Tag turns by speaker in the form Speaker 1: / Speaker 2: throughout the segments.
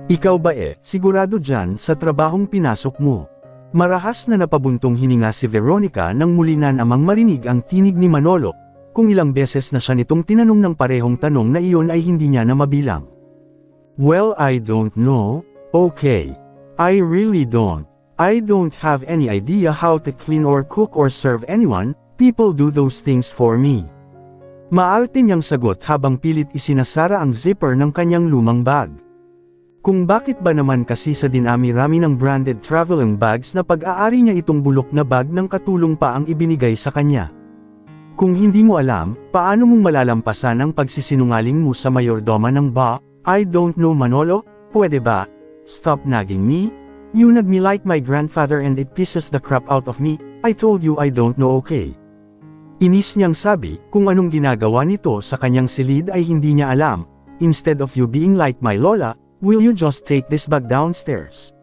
Speaker 1: Ikaw ba sigurado dyan sa trabahong pinasok mo? Marahas na napabuntong hininga si Veronica nang muli na namang marinig ang tinig ni Manolo, kung ilang beses na siya nitong tinanong ng parehong tanong na iyon ay hindi niya na mabilang. Well, I don't know. Okay. I really don't. I don't have any idea how to clean or cook or serve anyone, people do those things for me. Maarte niyang sagot habang pilit isinasara ang zipper ng kanyang lumang bag. Kung bakit ba naman kasi sa dinami-rami ng branded traveling bags na pag-aari niya itong bulok na bag ng katulong pa ang ibinigay sa kanya. Kung hindi mo alam, paano mong malalampasan ang pagsisinungaling mo sa mayordoma ng ba? I don't know Manolo, pwede ba? Stop nagging me. You nag me like my grandfather and it pisses the crap out of me, I told you I don't know okay. Inis niyang sabi, kung anong ginagawa nito sa kanyang silid ay hindi niya alam. Instead of you being like my lola, will you just take this bag downstairs?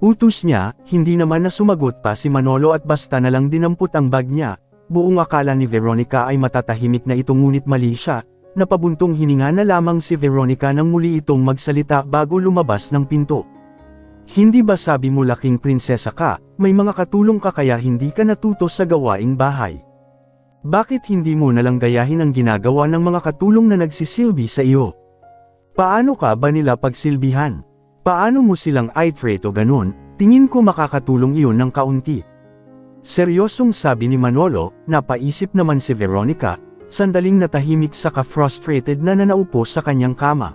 Speaker 1: Utos niya, hindi naman na sumagot pa si Manolo at basta na lang dinampot ang bag niya. Buong akala ni Veronica ay matatahimik na ito ngunit mali siya, napabuntong hininga na lamang si Veronica nang muli itong magsalita bago lumabas ng pinto. Hindi ba sabi mo laking prinsesa ka, may mga katulong ka kaya hindi ka natuto sa gawaing bahay? Bakit hindi mo nalang gayahin ang ginagawa ng mga katulong na nagsisilbi sa iyo? Paano ka ba nila pagsilbihan? Paano mo silang i-treat o ganun? Tingin ko makakatulong iyon ng kaunti. Seryosong sabi ni Manolo, napaisip naman si Veronica, sandaling natahimik saka frustrated na nanaupo sa kanyang kama.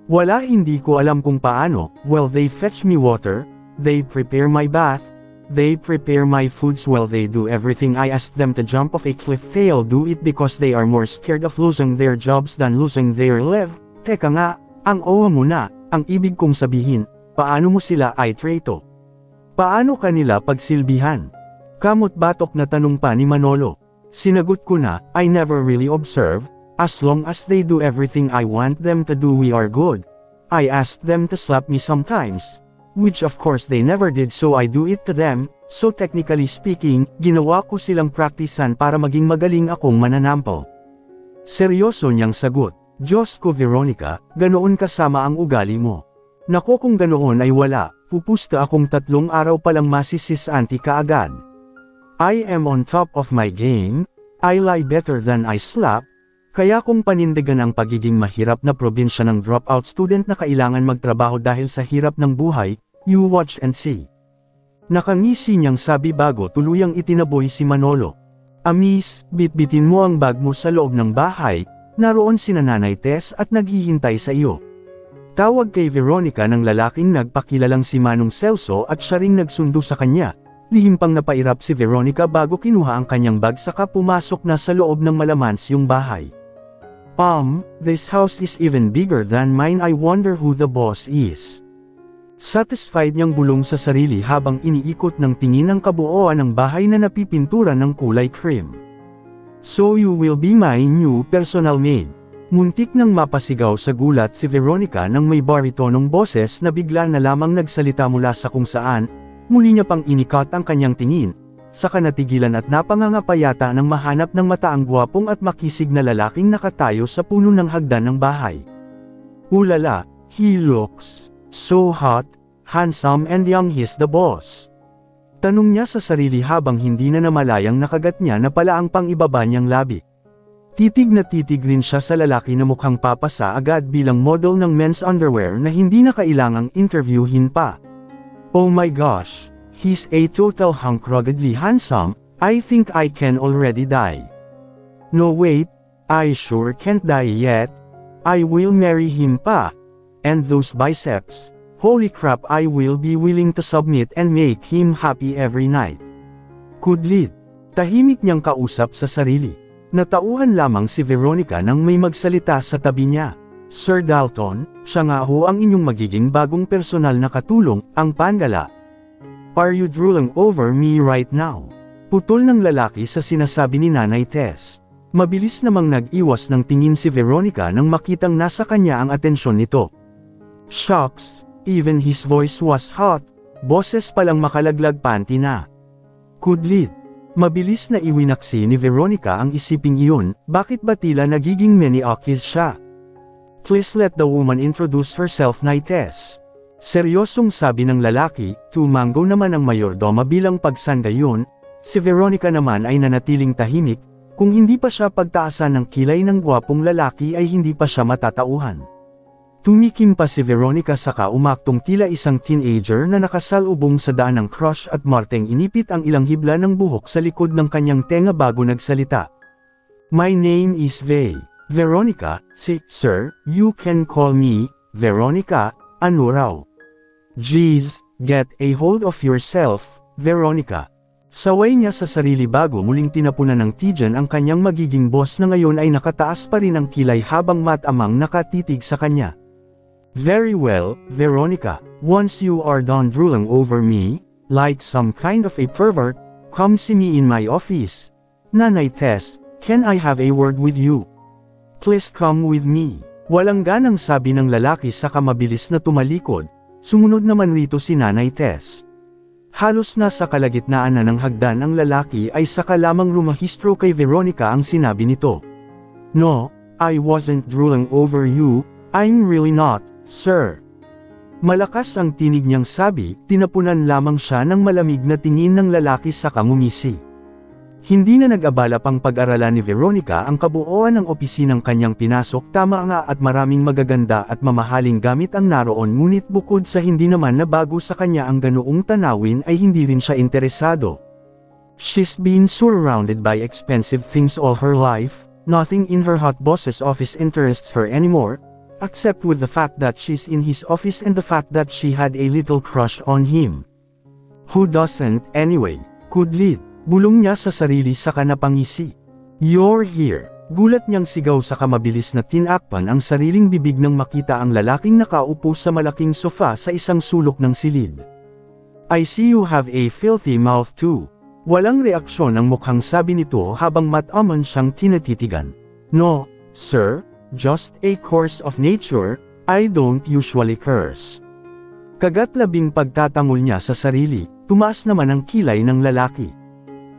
Speaker 1: Wala, hindi ko alam kung paano. Well, they fetch me water, they prepare my bath, they prepare my foods, well they do everything I ask them to jump off a cliff, they'll do it because they are more scared of losing their jobs than losing their life. Teka nga, ang owa mo na, ang ibig kong sabihin, paano mo sila i-treato? Paano kanila pagsilbihan? Kamot batok na tanong pa ni Manolo. Sinagot ko na, I never really observe. As long as they do everything I want them to do we are good. I asked them to slap me sometimes. Which of course they never did so I do it to them, so technically speaking, ginawa ko silang praktisan para maging magaling akong mananampal. Seryoso niyang sagot, Diyos ko Veronica, ganoon kasama ang ugali mo. Nako kung ganoon ay wala, pupusta akong 3 araw palang masisis-anti kaagad. I am on top of my game, I lie better than I slap. Kaya kung panindigan ang pagiging mahirap na probinsya ng dropout student na kailangan magtrabaho dahil sa hirap ng buhay, you watch and see. Nakangisi niyang sabi bago tuluyang itinaboy si Manolo. Amis, bitbitin mo ang bag mo sa loob ng bahay, naroon sina Nanay Tess at naghihintay sa iyo. Tawag kay Veronica ng lalaking nagpakilalang si Manong Celso at siya ring nagsundo sa kanya. Lihim pang napairap si Veronica bago kinuha ang kanyang bag saka pumasok na sa loob ng malamansyong bahay. This house is even bigger than mine, I wonder who the boss is. Satisfied niyang bulong sa sarili habang iniikot ng tingin ang kabuoan ng bahay na napipintura ng kulay cream. So you will be my new personal maid. Muntik nang mapasigaw sa gulat si Veronica nang may baritonong boses na bigla na lamang nagsalita mula sa kung saan, muli niya pang inikat ang kanyang tingin. Saka natigilan at napangangapayata nang mahanap ng mataang gwapong at makisig na lalaking nakatayo sa puno ng hagdan ng bahay. Ulala, he looks so hot, handsome and young, he's the boss. Tanong niya sa sarili habang hindi na namalayang nakagat niya na pala ang pang-ibaba niyang labi. Titig na titig rin siya sa lalaki na mukhang papasa agad bilang model ng men's underwear na hindi na kailangang interviewin pa. Oh my gosh! He's a total hunk, ruggedly handsome, I think I can already die. No wait, I sure can't die yet. I will marry him pa. And those biceps, holy crap, I will be willing to submit and make him happy every night. Kudlit. Tahimik niyang kausap sa sarili. Natauhan lamang si Veronica nang may magsalita sa tabi niya. Sir Dalton, siya nga ho ang inyong magiging bagong personal na katulong, ang Pangala. Are you drooling over me right now? Putol ng lalaki sa sinasabi ni Nanay Tess. Mabilis namang nag-iwas ng tingin si Veronica nang makitang nasa kanya ang atensyon nito. Shucks, even his voice was hot, boses palang makalaglag panty na. Kudlit. Mabilis na iwinaksi ni Veronica ang isiping iyon, bakit ba tila nagiging many-okis siya? Please let the woman introduce herself, Nay Tess. Seryosong sabi ng lalaki, tumango naman ang mayordoma bilang pagsangayon. Si Veronica naman ay nanatiling tahimik, kung hindi pa siya pagtaasan ng kilay ng gwapong lalaki ay hindi pa siya matatauhan. Tumikim pa si Veronica saka umaktong tila isang teenager na nakasalubong sa daan ng crush at marteng inipit ang ilang hibla ng buhok sa likod ng kanyang tenga bago nagsalita. My name is Veronica, sir, you can call me, Veronica, ano raw? Jeez, get a hold of yourself, Veronica. Saway niya sa sarili bago muling tinapunan ng Tijan ang kanyang magiging boss na ngayon ay nakataas pa rin ang kilay habang matamang nakatitig sa kanya. Very well, Veronica, once you are done drooling over me, like some kind of a pervert, come see me in my office. Nanay Tess, can I have a word with you? Please come with me. Walang ganang sabi ng lalaki saka mabilis na tumalikod, sumunod naman rito si Nanay Tess. Halos nasa kalagitnaan na ng hagdan ang lalaki ay saka lamang rumahistro kay Veronica ang sinabi nito. No, I wasn't drooling over you, I'm really not, sir. Malakas ang tinig niyang sabi, tinapunan lamang siya ng malamig na tingin ng lalaki saka ngumisi. Hindi na nag-abala pang pag-aralan ni Veronica ang kabuuan ng opisinang kanyang pinasok, tama nga at maraming magaganda at mamahaling gamit ang naroon, ngunit bukod sa hindi naman na bago sa kanya ang ganoong tanawin ay hindi rin siya interesado. She's been surrounded by expensive things all her life, nothing in her hot boss's office interests her anymore, except with the fact that she's in his office and the fact that she had a little crush on him. Who doesn't, anyway? Kudlit. Bulong niya sa sarili saka napangisi. You're here. Gulat niyang sigaw saka mabilis na tinakpan ang sariling bibig nang makita ang lalaking nakaupo sa malaking sofa sa isang sulok ng silid. I see you have a filthy mouth too. Walang reaksyon ang mukhang sabi nito habang matamang siyang tinatitigan. No, sir, just a course of nature, I don't usually curse. Kagat labing pagtatangol niya sa sarili, tumaas naman ang kilay ng lalaki.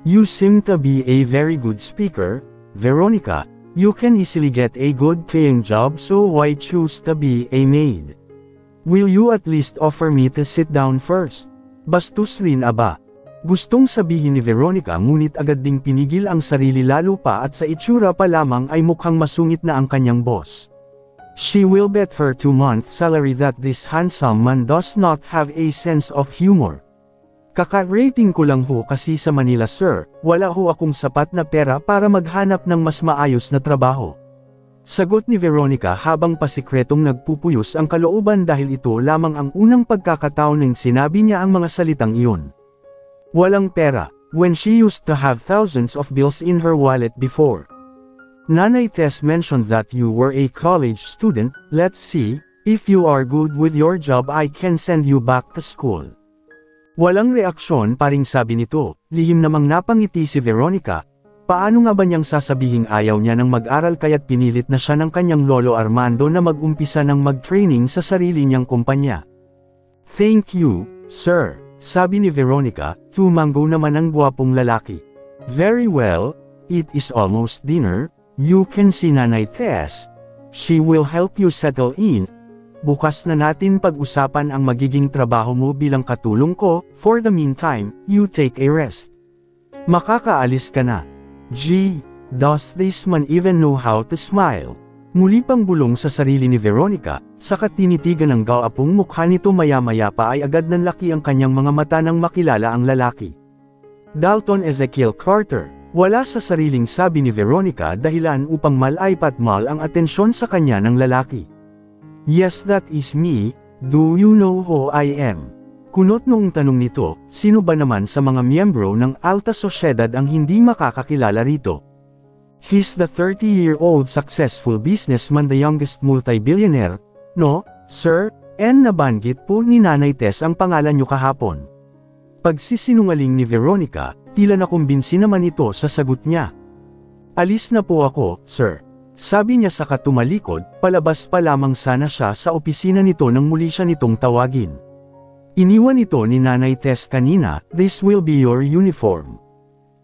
Speaker 1: You seem to be a very good speaker, Veronica. You can easily get a good paying job, so why choose to be a maid? Will you at least offer me to sit down first? Bastos rin aba. Gustong sabihin ni Veronica ngunit agad ding pinigil ang sarili lalo pa at sa itsura pa lamang ay mukhang masungit na ang kanyang boss. She will bet her 2-month salary that this handsome man does not have a sense of humor. Kaka-rating ko lang ho kasi sa Manila sir, wala ho akong sapat na pera para maghanap ng mas maayos na trabaho. Sagot ni Veronica habang pasikretong nagpupuyos ang kalooban dahil ito lamang ang unang pagkakataon nang sinabi niya ang mga salitang iyon. Walang pera, when she used to have thousands of bills in her wallet before. Nanay Tess mentioned that you were a college student, let's see, if you are good with your job I can send you back to school. Walang reaksyon paring sabi nito, lihim namang napangiti si Veronica. Paano nga ba niyang sasabihing ayaw niya ng mag-aral kaya't pinilit na siya ng kanyang lolo Armando na mag-umpisa ng mag-training sa sarili niyang kumpanya. Thank you, sir, sabi ni Veronica, tumango naman ang gwapong lalaki. Very well, it is almost dinner, you can see Nanay Tess. She will help you settle in. Bukas na natin pag-usapan ang magiging trabaho mo bilang katulong ko, for the meantime, you take a rest. Makakaalis ka na. Gee, does this man even know how to smile? Muli pang bulong sa sarili ni Veronica, saka tinitigan ng gawapong mukha nito maya-maya pa ay agad nanlaki ang kanyang mga mata nang makilala ang lalaki. Dalton Ezekiel Carter, wala sa sariling sabi ni Veronica dahilan upang malay-patmal ang atensyon sa kanya ng lalaki. Yes, that is me, do you know who I am? Kunot noong tanong nito, sino ba naman sa mga miyembro ng alta sosyedad ang hindi makakakilala rito? He's the 30-year-old successful businessman, the youngest multi-billionaire. No, sir, nabanggit po ni Nanay Tess ang pangalan niyo kahapon. Pagsisinungaling ni Veronica, tila nakumbinsi naman ito sa sagot niya. Alis na po ako, sir. Sabi niya saka tumalikod, palabas pa lamang sana siya sa opisina nito nang muli siya nitong tawagin. Iniwan ito ni Nanay Tess kanina, this will be your uniform.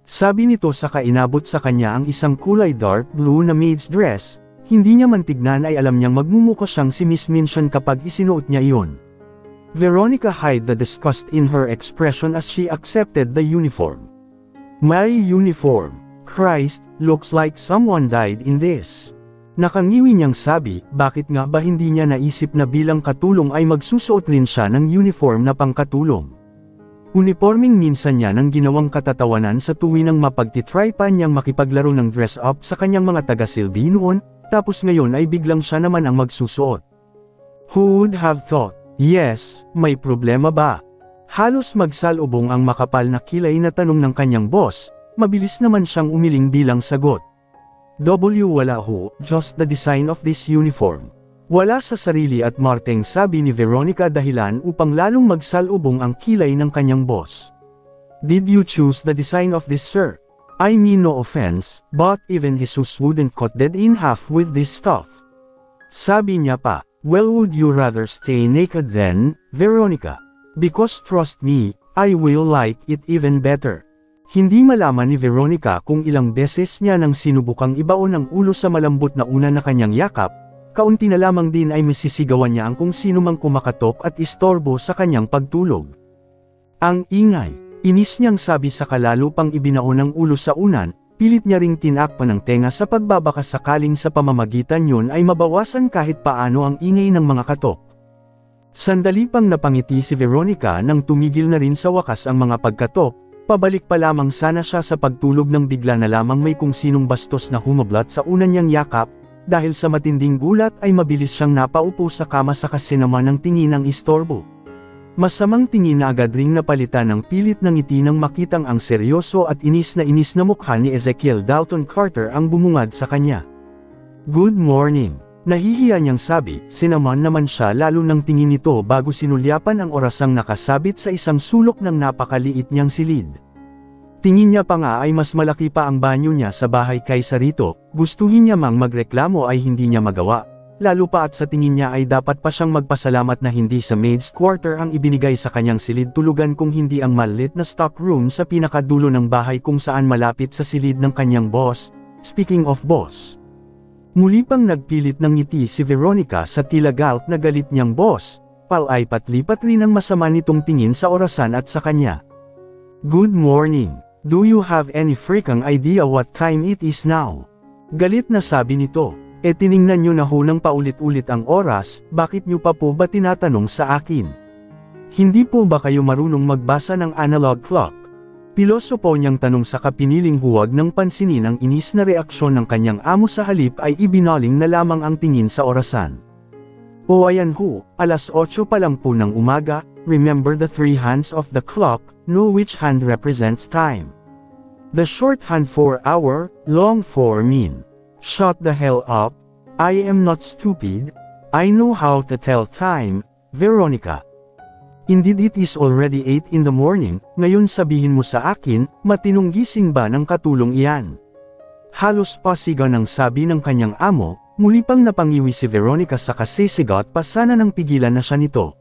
Speaker 1: Sabi nito saka inabot sa kanya ang isang kulay dark blue na maid's dress, hindi niya man tignan ay alam niyang magmumukha siyang si Miss Minchin kapag isinuot niya iyon. Veronica hid the disgust in her expression as she accepted the uniform. My uniform. Christ, looks like someone died in this. Nakangiwi niyang sabi, bakit nga ba hindi niya naisip na bilang katulong ay magsusuot rin siya ng uniform na pangkatulong. Uniforming minsan niya nang ginawang katatawanan sa tuwinang mapagtitry pa niyang makipaglaro ng dress-up sa kanyang mga taga-silbi noon, tapos ngayon ay biglang siya naman ang magsusuot. Who would have thought? Yes, may problema ba? Halos magsalubong ang makapal na kilay na tanong ng kanyang boss, mabilis naman siyang umiling bilang sagot. Wala ho, just the design of this uniform. Wala sa sarili at marteng sabi ni Veronica dahilan upang lalong magsalubong ang kilay ng kanyang boss. Did you choose the design of this, sir? I mean no offense, but even Jesus wouldn't cut dead in half with this stuff. Sabi niya pa, well, would you rather stay naked then, Veronica? Because trust me, I will like it even better. Hindi malaman ni Veronica kung ilang beses niya nang sinubukang ibaon ang ulo sa malambot na una na kanyang yakap, kaunti na lamang din ay masisigawan niya ang kung sino mang kumakatok at istorbo sa kanyang pagtulog. Ang ingay, inis niyang sabi sa kalalo pang ibinaon ng ulo sa unan, pilit niya ring tinakpan ng tenga sa pagbabaka sakaling sa pamamagitan yun ay mabawasan kahit paano ang ingay ng mga katok. Sandali pang napangiti si Veronica nang tumigil na rin sa wakas ang mga pagkatok, pabalik pa lamang sana siya sa pagtulog nang bigla na lamang may kung sinong bastos na humablat sa unan niyang yakap, dahil sa matinding gulat ay mabilis siyang napaupo sa kama sa kasinaman ng tingin ng istorbo. Masamang tingin na agad ring napalitan ng pilit ng ngiti nang makitang ang seryoso at inis na mukha ni Ezekiel Dalton Carter ang bumungad sa kanya. Good morning. Nahihiya niyang sabi, sinaman naman siya lalo ng tingin nito bago sinulyapan ang orasang nakasabit sa isang sulok ng napakaliit niyang silid. Tingin niya pa nga ay mas malaki pa ang banyo niya sa bahay kaysa rito, gustuhin niya mang magreklamo ay hindi niya magawa, lalo pa at sa tingin niya ay dapat pa siyang magpasalamat na hindi sa maid's quarter ang ibinigay sa kanyang silid tulugan kung hindi ang maliit na stock room sa pinakadulo ng bahay kung saan malapit sa silid ng kanyang boss. Speaking of boss. Muli pang nagpilit ng ngiti si Veronica sa tila galit na galit niyang boss, palaipat-lipat rin ang masama nitong tingin sa orasan at sa kanya. Good morning. Do you have any freaking idea what time it is now? Galit na sabi nito, tiningnan niyo na ho ng paulit-ulit ang oras, bakit niyo pa po ba tinatanong sa akin? Hindi po ba kayo marunong magbasa ng analog clock? Pilosopo niyang tanong sa kapiniling huwag ng pansinin ang inis na reaksyon ng kanyang amo sa halip ay ibinaling na lamang ang tingin sa orasan. O ayan ho, alas 8 pa lang po ng umaga, remember the three hands of the clock, know which hand represents time. The short hand for hour, long for min. Shut the hell up, I am not stupid, I know how to tell time, Veronica. Indeed it is already 8 in the morning, ngayon sabihin mo sa akin, matinong gising ba ng katulong iyan? Halos pasigaw ng sabi ng kanyang amo, muli pang napangiwi si Veronica sa kasisigat pa sana nang pigilan na siya nito.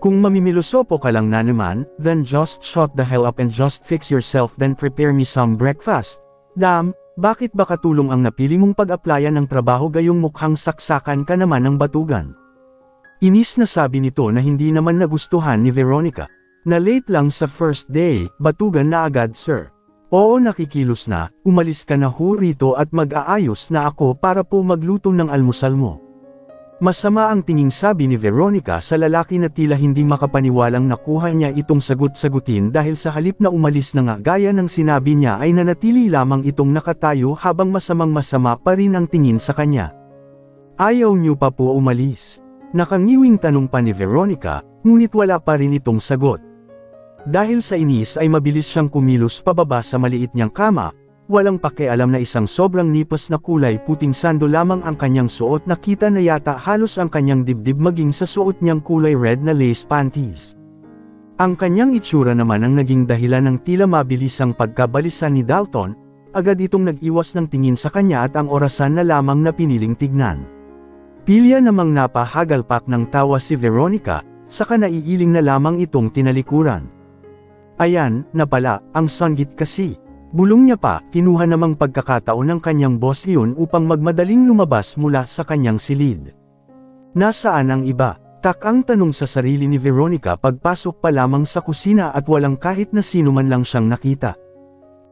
Speaker 1: Kung mamimilosopo ka lang na naman, then just shut the hell up and just fix yourself then prepare me some breakfast. Damn, bakit ba katulong ang napili mong pag-applyan ng trabaho gayong mukhang saksakan ka naman ng batugan? Inis na sabi nito na hindi naman nagustuhan ni Veronica. Na late lang sa first day, batugan na agad sir. Oo nakikilos na, umalis ka na ho rito at mag-aayos na ako para po magluto ng almusal mo. Masama ang tinging sabi ni Veronica sa lalaki na tila hindi makapaniwalang nakuha niya itong sagot-sagutin dahil sa halip na umalis na nga gaya ng sinabi niya ay nanatili lamang itong nakatayo habang masamang-masama pa rin ang tingin sa kanya. Ayaw niyo pa po umalis? Nakangiwing tanong pa ni Veronica, ngunit wala pa rin itong sagot. Dahil sa inis ay mabilis siyang kumilos pababa sa maliit niyang kama, walang pakialam na isang sobrang nipos na kulay puting sando lamang ang kanyang suot na kita na yata halos ang kanyang dibdib maging sa suot niyang kulay red na lace panties. Ang kanyang itsura naman ang naging dahilan ng tila mabilisang pagkabalisan ni Dalton, agad itong nag-iwas ng tingin sa kanya at ang orasan na lamang na piniling tignan. Pilya namang napahagalpak ng tawa si Veronica, saka naiiling na lamang itong tinalikuran. Ayan, na pala, ang sanggit kasi. Bulong niya pa, kinuha namang pagkakataon ng kanyang boss iyon upang magmadaling lumabas mula sa kanyang silid. Nasaan ang iba? Takang tanong sa sarili ni Veronica pagpasok pa lamang sa kusina at walang kahit na sino man lang siyang nakita.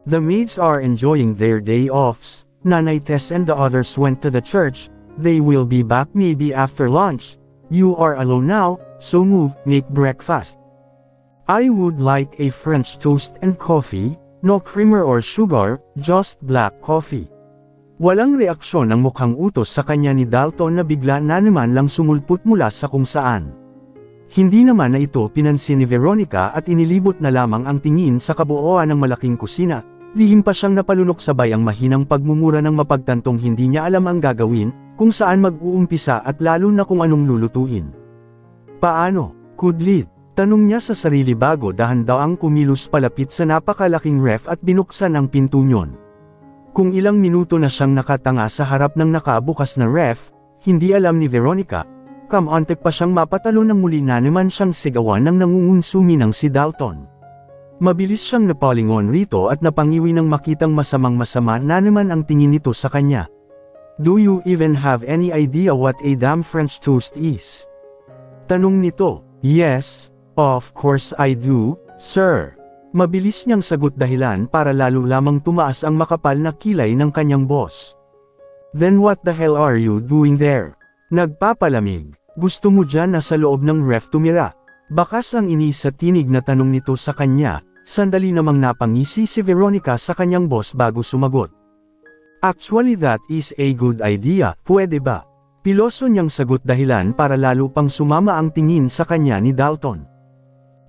Speaker 1: The maids are enjoying their day offs. Nanay Tess and the others went to the church. They will be back maybe after lunch. You are alone now, so move, make breakfast. I would like a French toast and coffee, no creamer or sugar, just black coffee. Walang reaksyon ang mukhang utos sa kanya ni Dalton na bigla na naman lang sumulpot mula sa kung saan. Hindi naman na ito pinansin ni Veronica at inilibot na lamang ang tingin sa kabuoan ng malaking kusina. Lihim pa siyang napalunok sabay ang mahinang pagmumura ng mapagtantong hindi niya alam ang gagawin, kung saan mag-uumpisa at lalo na kung anong lulutuin. Paano? Kudlit? Tanong niya sa sarili bago dahan-daang kumilos palapit sa napakalaking ref at binuksan ang pinto niyon. Kung ilang minuto na siyang nakatanga sa harap ng nakabukas na ref, hindi alam ni Veronica, kamantek pa siyang mapatalo nang muli na naman siyang sigawan ng nangungunsumi ng si Dalton. Mabilis siyang napalingon rito at napangiwi ng makitang masamang-masama na naman ang tingin nito sa kanya. Do you even have any idea what a damn French toast is? Tanong nito. Yes, of course I do, sir. Mabilis niyang sagot dahilan para lalo lamang tumaas ang makapal na kilay ng kanyang boss. Then what the hell are you doing there? Nagpapalamig. Gusto mo dyan na sa loob ng ref tumira? Bakas ang inis sa tinig na tanong nito sa kanya, sandali namang napangisi si Veronica sa kanyang boss bago sumagot. Actually that is a good idea, pwede ba? Piloso niyang sagot dahilan para lalo pang sumama ang tingin sa kanya ni Dalton.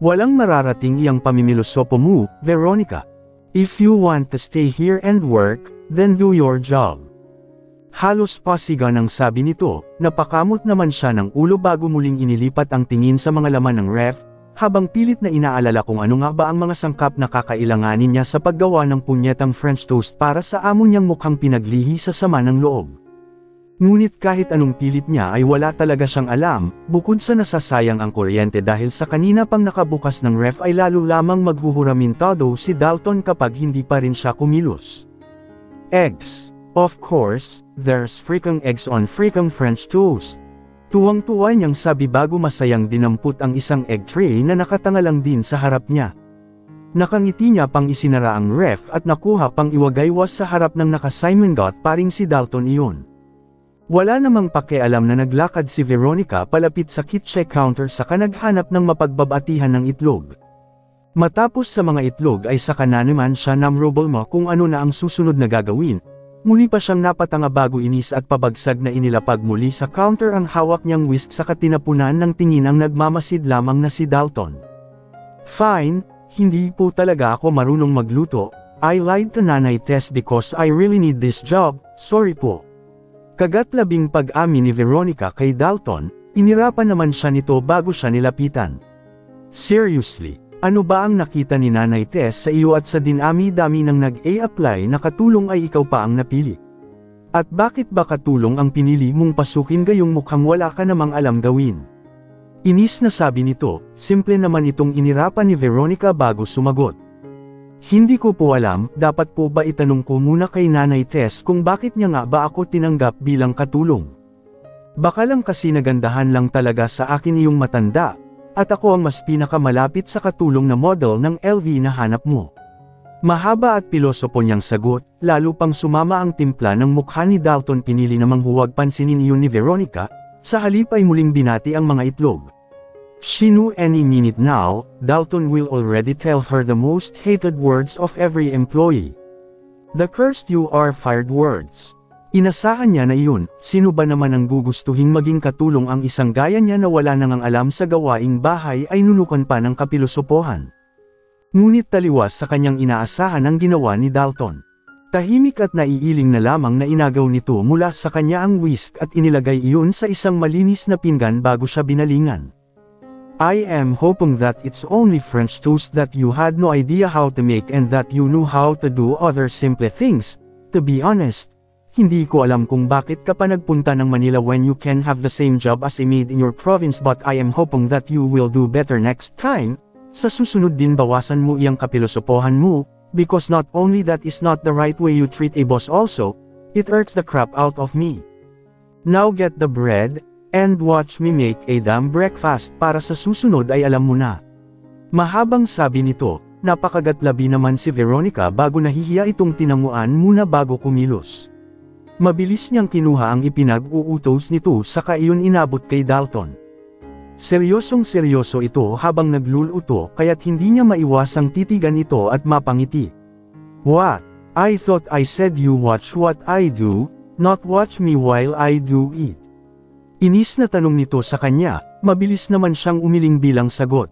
Speaker 1: Walang mararating iyang pamimilosopo mo, Veronica. If you want to stay here and work, then do your job. Halos pasigan ang sabi nito, napakamot naman siya ng ulo bago muling inilipat ang tingin sa mga laman ng ref, habang pilit na inaalala kung ano nga ba ang mga sangkap na kakailanganin niya sa paggawa ng punyetang French toast para sa amo niyang mukhang pinaglihi sa sama ng loob. Ngunit kahit anong pilit niya ay wala talaga siyang alam, bukod sa nasasayang ang kuryente dahil sa kanina pang nakabukas ng ref ay lalo lamang maghuhuramintado si Dalton kapag hindi pa rin siya kumilos. Eggs. Of course, there's freaking eggs on freaking French toast. Tuwang-tuwa niyang sabi bago masayang dinampot ang isang egg tray na nakatangalang din sa harap niya. Nakangiti niya pang isinara ang ref at nakuha pang iwagaywas sa harap ng naka-Simon-got paring si Dalton iyon. Wala namang pakialam na naglakad si Veronica palapit sa kitchen counter sa kanaghanap ng mapagbabatihan ng itlog. Matapos sa mga itlog ay saka na naman siya namrobol mo kung ano na ang susunod na gagawin. Muli pa siyang napatanga bago inis at pabagsag na inilapag muli sa counter ang hawak niyang whisk sa katinapunan ng tingin ang nagmamasid lamang na si Dalton. Fine, hindi po talaga ako marunong magluto. I lied to Nanay Tess because I really need this job, sorry po. Kagat labing pag-amin ni Veronica kay Dalton, inirapan naman siya nito bago siya nilapitan. Seriously, ano ba ang nakita ni Nanay Tess sa iyo at sa dinami-dami ng nag-a-apply na katulong ay ikaw pa ang napili? At bakit ba katulong ang pinili mong pasukin gayong mukhang wala ka namang alam gawin? Inis na sabi nito, simple naman itong inirapan ni Veronica bago sumagot. Hindi ko po alam, dapat po ba itanong ko muna kay Nanay Tess kung bakit niya nga ba ako tinanggap bilang katulong? Baka lang kasi nagandahan lang talaga sa akin iyong matanda, at ako ang mas pinakamalapit sa katulong na model ng LV na hanap mo. Mahaba at pilosopo niyang sagot, lalo pang sumama ang timpla ng mukha ni Dalton. Pinili namang huwag pansinin iyon ni Veronica, sa halip ay muling binati ang mga itlog. She knew any minute now, Dalton will already tell her the most hated words of every employee. The cursed you are fired words. Inasahan niya na iyon, sino ba naman ang gugustuhing maging katulong ang isang gaya niya na wala nang ang alam sa gawaing bahay ay nunukan pa ng kapilosopohan. Ngunit taliwas sa kanyang inaasahan ang ginawa ni Dalton. Tahimik at naiiling na lamang na inagaw nito mula sa kanya ang whisk at inilagay iyon sa isang malinis na pinggan bago siya binalingan. I am hoping that it's only French toast that you had no idea how to make and that you knew how to do other simple things. To be honest, hindi ko alam kung bakit ka pa nagpunta ng Manila when you can have the same job as a maid in your province, but I am hoping that you will do better next time. Sa susunod din bawasan mo iyang kapilosopohan mo, because not only that is not the right way you treat a boss, also, it irks the crap out of me. Now get the bread, And watch me make a damn breakfast para sa susunod ay alam mo na. Mahabang sabi nito, napakagatlabi naman si Veronica bago nahihiya itong tinanguan muna bago kumilos. Mabilis niyang kinuha ang ipinag-uutos nito saka iyon inabot kay Dalton. Seryosong seryoso ito habang nagluluto kaya't hindi niya maiwasang titigan ito at mapangiti. What? I thought I said you watch what I do, not watch me while I do it. Inis na tanong nito sa kanya, mabilis naman siyang umiling bilang sagot.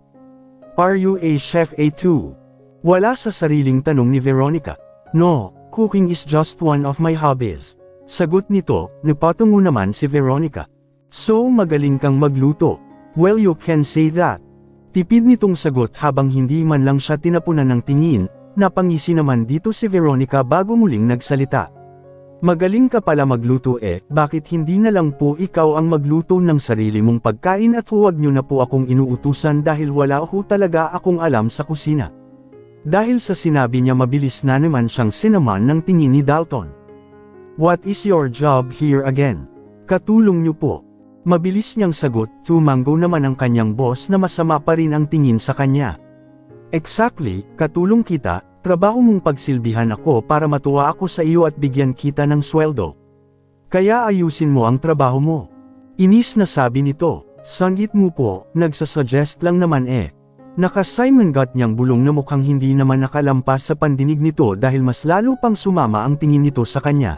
Speaker 1: Are you a chef too? Wala sa sariling tanong ni Veronica. No, cooking is just one of my hobbies. Sagot nito, napatungo naman si Veronica. So magaling kang magluto. Well you can say that. Tipid nitong sagot habang hindi man lang siya tinapunan ng tingin, napangisi naman dito si Veronica bago muling nagsalita. Magaling ka pala magluto bakit hindi na lang po ikaw ang magluto ng sarili mong pagkain at huwag niyo na po akong inuutusan dahil wala ako talaga akong alam sa kusina. Dahil sa sinabi niya mabilis na naman siyang sinaman ng tingin ni Dalton. What is your job here again? Katulong niyo po. Mabilis niyang sagot, tumanggo naman ang kanyang boss na masama pa rin ang tingin sa kanya. Exactly, katulong kita. Trabaho mong pagsilbihan ako para matuwa ako sa iyo at bigyan kita ng sweldo. Kaya ayusin mo ang trabaho mo. Inis na sabi nito, sanggit mo po, nagsasuggest lang naman Naka-Simon Got niyang bulong na mukhang hindi naman nakalampas sa pandinig nito dahil mas lalo pang sumama ang tingin nito sa kanya.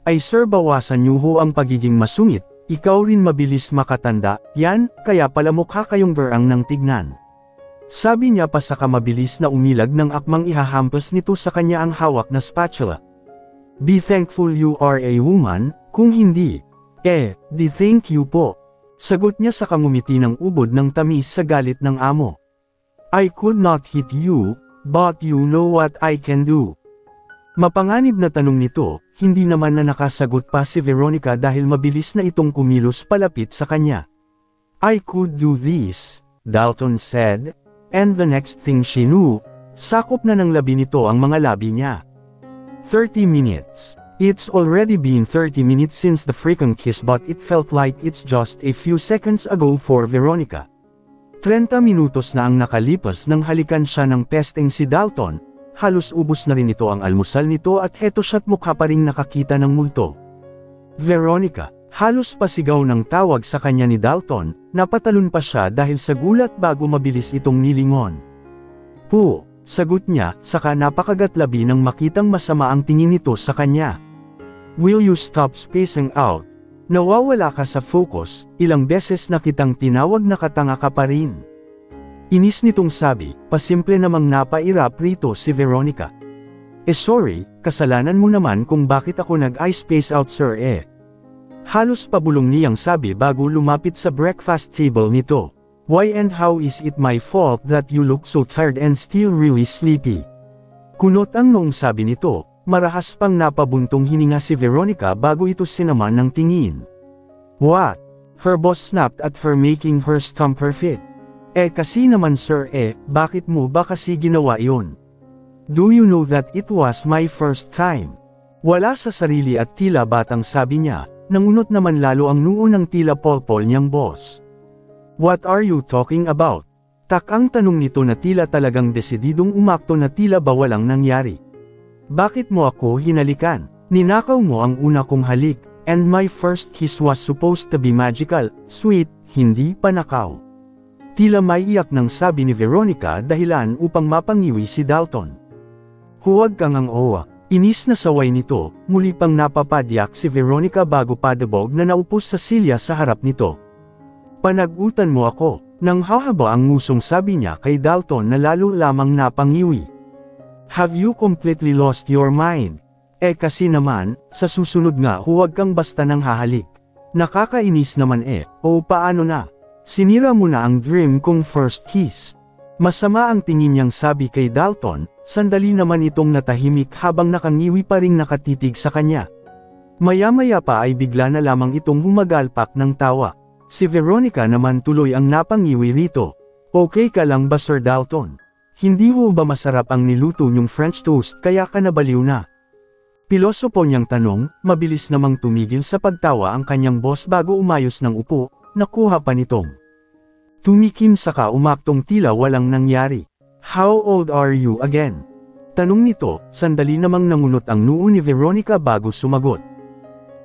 Speaker 1: Ay sir bawasan niyo ho ang pagiging masungit, ikaw rin mabilis makatanda, yan, kaya pala mukha kayong berang ng tignan. Sabi niya pa saka mabilis na umilag ng akmang ihahampas nito sa kanya ang hawak na spatula. Be thankful you are a woman, kung hindi. Di thank you po. Sagot niya sa kangumiti ng ubod ng tamis sa galit ng amo. I could not hit you, but you know what I can do. Mapanganib na tanong nito, hindi naman na nakasagot pa si Veronica dahil mabilis na itong kumilos palapit sa kanya. I could do this, Dalton said. And the next thing she knew, sakop na ng labi nito ang mga labi niya. 30 minutes. It's already been 30 minutes since the freaking kiss but it felt like it's just a few seconds ago for Veronica. 30 minutos na ang nakalipas nang halikan siya ng pesteng si Dalton, halos ubos na rin ito ang almusal nito at heto siya't mukha pa ring nakakita ng multo. Veronica. Halos pasigaw ng tawag sa kanya ni Dalton, napatalon pa siya dahil sa gulat bago mabilis itong nilingon. Po, sagot niya, saka napakagatlabi nang makitang masama ang tingin nito sa kanya. Will you stop spacing out? Nawawala ka sa focus, ilang beses na kitang tinawag na katanga ka pa rin. Inis nitong sabi, pasimple namang napairap rito si Veronica. Sorry, kasalanan mo naman kung bakit ako nag-I-space out sir Halos pabulong niyang sabi bago lumapit sa breakfast table nito. Why and how is it my fault that you look so tired and still really sleepy? Kunot ang noong sabi nito, marahas pang napabuntong hininga si Veronica bago ito sinaman ng tingin. What? Her boss snapped at her making her stump her feet. Kasi naman sir bakit mo ba kasi ginawa iyon? Do you know that it was my first time? Wala sa sarili at tila batang sabi niya. Nangunot naman lalo ang noo ng tila polpol niyang boss. What are you talking about? Takang tanong nito na tila talagang desididong umakto na tila ba walang nangyari. Bakit mo ako hinalikan? Ninakaw mo ang una kong halik, and my first kiss was supposed to be magical, sweet, hindi panakaw. Tila may iyak nang sabi ni Veronica dahilan upang mapangiwi si Dalton. Huwag kang ang owa. Inis na saway nito, muli pang napapadyak si Veronica bago padabog na naupos sa silya sa harap nito. Panagutan mo ako, nang hahaba ang ngusong sabi niya kay Dalton na lalo lamang napangiwi. Have you completely lost your mind? Kasi naman, sa susunod nga huwag kang basta nang hahalik. Nakakainis naman o paano na? Sinira mo na ang dream kong first kiss. Masama ang tingin niyang sabi kay Dalton, sandali naman itong natahimik habang nakangiwi pa ring nakatitig sa kanya. Maya-maya pa ay bigla na lamang itong humagalpak ng tawa. Si Veronica naman tuloy ang napangiwi rito. Okay ka lang ba Sir Dalton? Hindi ho ba masarap ang niluto niyong French toast kaya ka nabaliw na? Pilosopo niyang tanong, mabilis namang tumigil sa pagtawa ang kanyang boss bago umayos ng upo, nakuha pa nitong. Tumikim saka umaktong tila walang nangyari. How old are you again? Tanong nito, sandali namang nangunot ang noo ni Veronica bago sumagot.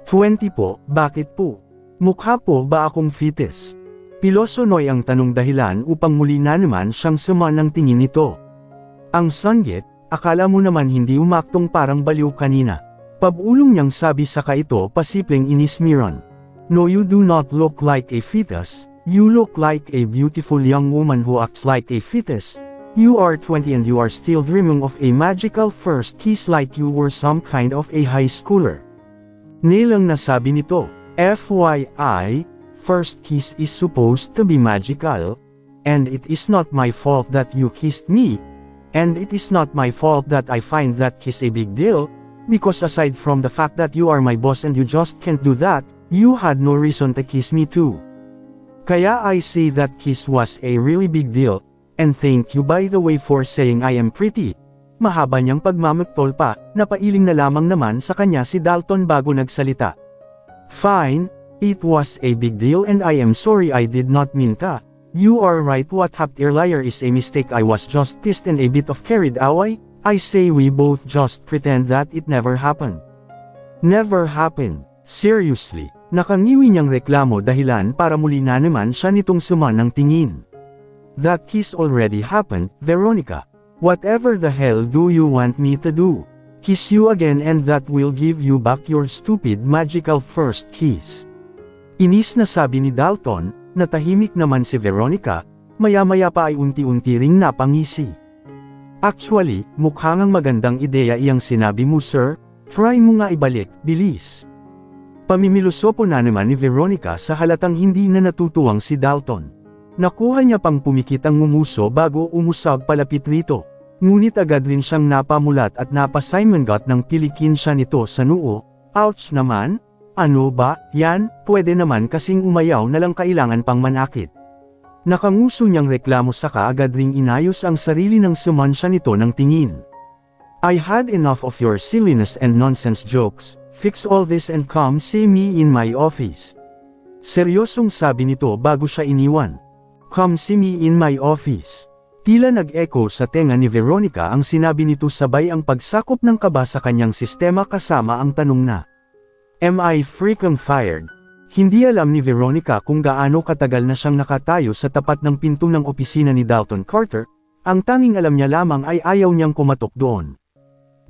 Speaker 1: 20 po, bakit po? Mukha po ba akong fetus? Pilosonoy ang tanong dahilan upang muli na naman siyang sama ng tingin nito. Ang sanggit, akala mo naman hindi umaktong parang baliw kanina. Pabulong niyang sabi saka ito pasipleng inismiran. No, you do not look like a fetus, you look like a beautiful young woman who acts like a fetus. You are 20 and you are still dreaming of a magical first kiss like you were some kind of a high schooler. Nilang nasabi nito, FYI, first kiss is supposed to be magical, and it is not my fault that you kissed me. And it is not my fault that I find that kiss a big deal, because aside from the fact that you are my boss and you just can't do that, you had no reason to kiss me too. Kaya I say that kiss was a really big deal, and thank you by the way for saying I am pretty. Mahaba niyang pagmamagtol pa, napailing na lamang naman sa kanya si Dalton bago nagsalita. Fine, it was a big deal and I am sorry I did not mean to. You are right, what happened earlier is a mistake. I was just pissed and a bit of carried away. I say we both just pretend that it never happened. Never happened. Seriously. Nakangiwi niyang reklamo dahilan para muli na naman siya nitong suma ng tingin. That kiss already happened, Veronica. Whatever the hell do you want me to do? Kiss you again and that will give you back your stupid magical first kiss. Inis na sabi ni Dalton. Natahimik naman si Veronica, maya-maya pa ay unti-unti ring napangisi. Actually, mukha ngang magandang ideya iyang sinabi mo sir, try mo nga ibalik, bilis. Pamimilosopo na naman ni Veronica sa halatang hindi na natutuwang si Dalton. Nakuha niya pang pumikit ang ngumuso bago umusag palapit rito, ngunit agad rin siyang napamulat at napasimangot ng pilikin siya nito sa noo. Ouch naman! Ano ba, yan, pwede naman kasing umayaw na lang kailangan pang manakit. Nakanguso niyang reklamo saka agad ring inayos ang sarili ng suman siya nito ng tingin. I had enough of your silliness and nonsense jokes, fix all this and come see me in my office. Seryosong sabi nito bago siya iniwan. Come see me in my office. Tila nag-echo sa tenga ni Veronica ang sinabi nito sabay ang pagsakop ng kaba sa kanyang sistema kasama ang tanong na. Am I freaking fired? Hindi alam ni Veronica kung gaano katagal na siyang nakatayo sa tapat ng pinto ng opisina ni Dalton Carter, ang tanging alam niya lamang ay ayaw niyang kumatok doon.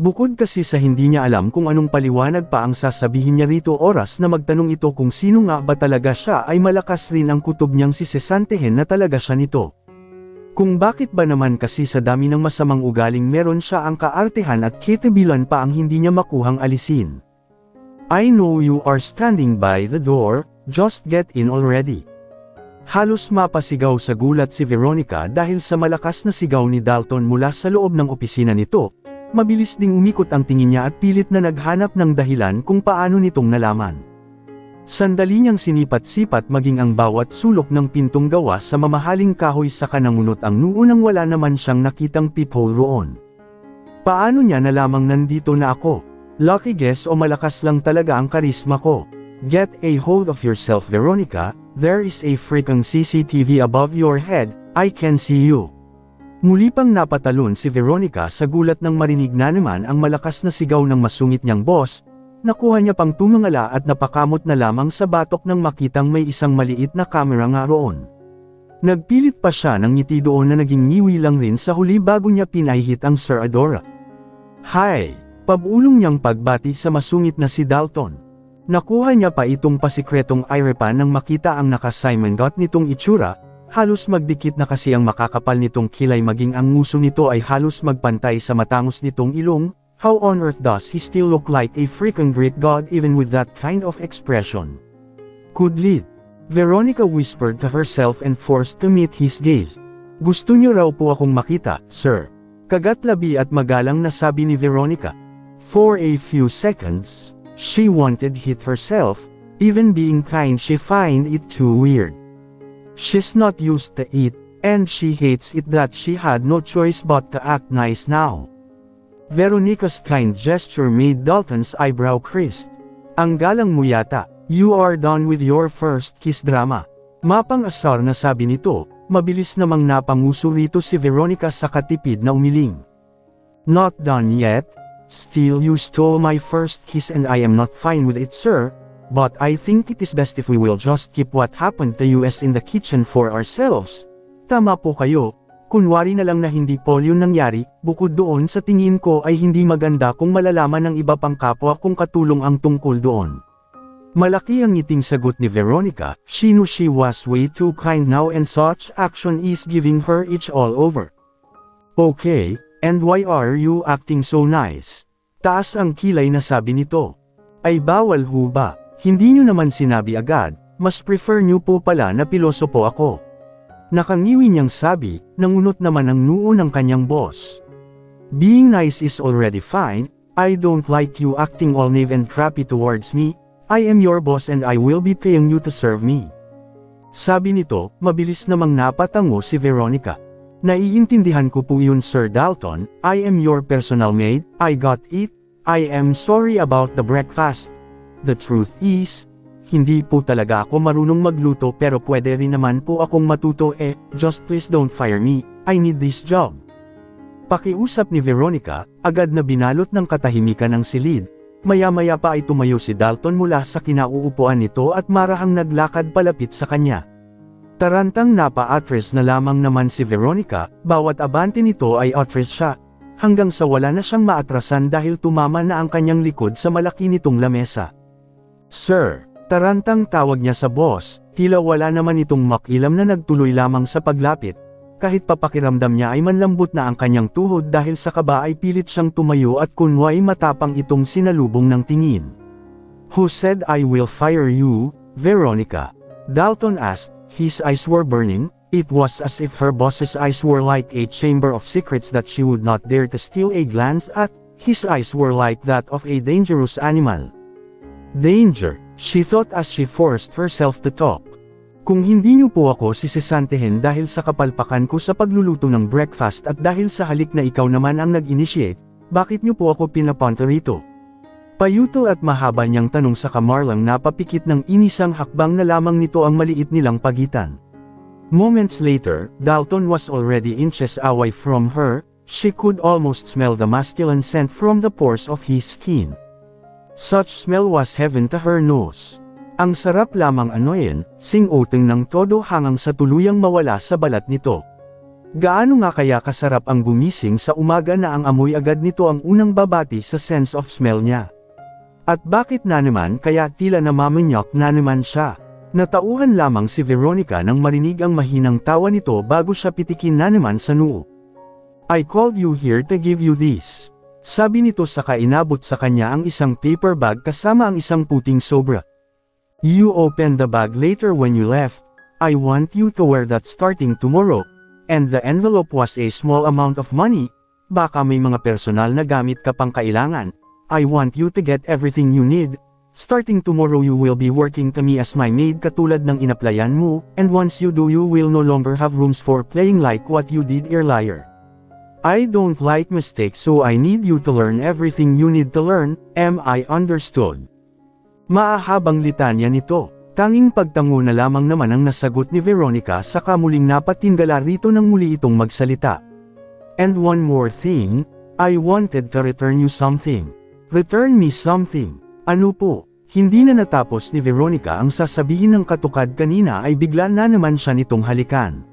Speaker 1: Bukod kasi sa hindi niya alam kung anong paliwanag pa ang sasabihin niya rito oras na magtanong ito kung sino nga ba talaga siya ay malakas rin ang kutob niyang si Sesantehin na talaga siya nito. Kung bakit ba naman kasi sa dami ng masamang ugaling meron siya ang kaartehan at kitabilan pa ang hindi niya makuhang alisin. I know you are standing by the door, just get in already. Halos mapasigaw sa gulat si Veronica dahil sa malakas na sigaw ni Dalton mula sa loob ng opisina nito. Mabilis ding umikot ang tingin niya at pilit na naghanap ng dahilan kung paano nitong nalaman. Sandali niyang sinipat-sipat maging ang bawat sulok ng pintong gawa sa mamahaling kahoy saka nangunot ang noo nang wala naman siyang nakitang peephole roon. Paano niya nalamang nandito na ako? Lucky guess o malakas lang talaga ang karisma ko. Get a hold of yourself Veronica, there is a freaking CCTV above your head, I can see you. Muli pang napatalon si Veronica sa gulat nang marinig na naman ang malakas na sigaw ng masungit niyang boss. Nakuha niya pang tumangala at napakamot na lamang sa batok nang makitang may isang maliit na kamera nga roon. Nagpilit pa siya ng ngiti doon na naging ngiwi lang rin sa huli bago niya pinahihit ang Sir Adora. Hi! Pabulong niyang pagbati sa masungit na si Dalton. Nakuha niya pa itong pasikretong irepan nang makita ang nakasimangot nitong itsura, halos magdikit na kasi ang makakapal nitong kilay maging ang nguso nito ay halos magpantay sa matangos nitong ilong. How on earth does he still look like a freaking Greek god even with that kind of expression? Kudlit. Veronica whispered to herself and forced to meet his gaze. Gusto niyo raw po akong makita, sir. Kagatlabi at magalang na sabi ni Veronica. For a few seconds, she wanted hit herself, even being kind she find it too weird. She's not used to it, and she hates it that she had no choice but to act nice now. Veronica's kind gesture made Dalton's eyebrow crease. Ang galang mo yata, you are done with your first kiss drama. Mapang-asar na sabi nito, mabilis namang napanguso rito si Veronica sa katipid na umiling. Not done yet? Still you stole my first kiss and I am not fine with it sir, but I think it is best if we will just keep what happened to us in the kitchen for ourselves. Tama po kayo, kunwari na lang na hindi po yun nangyari, bukod doon sa tingin ko ay hindi maganda kung malalaman ng iba pang kapwa kung katulong ang tungkol doon. Malaki ang ngiting sagot ni Veronica, she knew she was way too kind now and such action is giving her itch all over. Okay. And why are you acting so nice? Taas ang kilay na sabi nito. Ay bawal ho ba? Hindi nyo naman sinabi agad, mas prefer nyo po pala na pilosopo ako. Nakangiwi niyang sabi, nangunot naman ang noo ng kanyang boss. Being nice is already fine, I don't like you acting all naive and crappy towards me, I am your boss and I will be paying you to serve me. Sabi nito, mabilis namang napatango si Veronica. Naiintindihan ko po yun Sir Dalton, I am your personal maid, I got it, I am sorry about the breakfast. The truth is, hindi po talaga ako marunong magluto pero pwede rin naman po akong matuto just please don't fire me, I need this job. Pakiusap ni Veronica, agad na binalot ng katahimikan ang silid, maya-maya pa ay tumayo si Dalton mula sa kinauupuan nito at marahang naglakad palapit sa kanya. Tarantang napa-atres na lamang naman si Veronica, bawat abante nito ay atres siya, hanggang sa wala na siyang maatrasan dahil tumama na ang kanyang likod sa malaki nitong lamesa. Sir, tarantang tawag niya sa boss, tila wala naman itong makilam na nagtuloy lamang sa paglapit, kahit papakiramdam niya ay manlambot na ang kanyang tuhod dahil sa kaba ay pilit siyang tumayo at kunway matapang itong sinalubong ng tingin. Who said I will fire you, Veronica? Dalton asked. His eyes were burning, it was as if her boss's eyes were like a chamber of secrets that she would not dare to steal a glance at, his eyes were like that of a dangerous animal. Danger, she thought as she forced herself to talk. Kung hindi niyo po ako sisisantehin dahil sa kapalpakan ko sa pagluluto ng breakfast at dahil sa halik na ikaw naman ang nag-initiate, bakit niyo po ako pinapunta rito? Payutol at mahaba niyang tanong sa kamarlang napapikit ng inisang hakbang na lamang nito ang maliit nilang pagitan. Moments later, Dalton was already inches away from her, she could almost smell the masculine scent from the pores of his skin. Such smell was heaven to her nose. Ang sarap lamang anoyin, sing-oteng ng todo hanggang sa tuluyang mawala sa balat nito. Gaano nga kaya kasarap ang gumising sa umaga na ang amoy agad nito ang unang babati sa sense of smell niya. At bakit na naman kaya tila namamanyak na naman siya? Natauhan lamang si Veronica nang marinig ang mahinang tawa nito bago siya pitikin na naman sa noo. I called you here to give you this. Sabi nito saka inabot sa kanya ang isang paper bag kasama ang isang puting sobra. You opened the bag later when you left. I want you to wear that starting tomorrow. And the envelope was a small amount of money. Baka may mga personal na gamit ka pang kailangan. I want you to get everything you need. Starting tomorrow you will be working to me as my maid katulad ng inaplayan mo, and once you do you will no longer have rooms for playing like what you did earlier. I don't like mistakes so I need you to learn everything you need to learn, am I understood? Maahabang litanya nito, tanging pagtango na lamang naman ang nasagot ni Veronica saka muling napatingala rito nang muli itong magsalita. And one more thing, I wanted to return you something. Return me something. Ano po? Hindi na natapos ni Veronica ang sasabihin ng katukad kanina ay bigla na naman siya nitong halikan.